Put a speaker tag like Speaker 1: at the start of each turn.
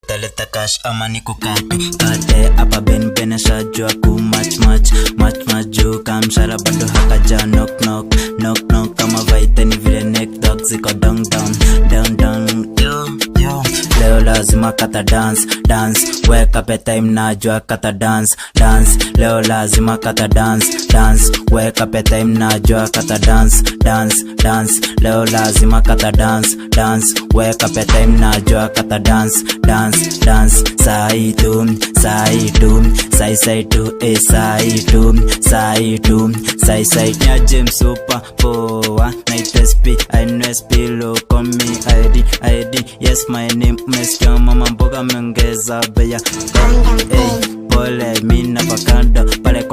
Speaker 1: Taleta cash ama nikukate kate hapa ben shajua ku match juu kamshara bado hakaja knock kama vaite ni vile neck dog ziko down yo leo lazima kata dance wake up time najua kata dance leo lazima kata dance wake up time najua kata dance leo lazima kata dance wake up time najua kata dance sai nya James super poa night SP I know SP look on me ID yes my name umesikia mama mboga meongeza beya pole mina bakando pale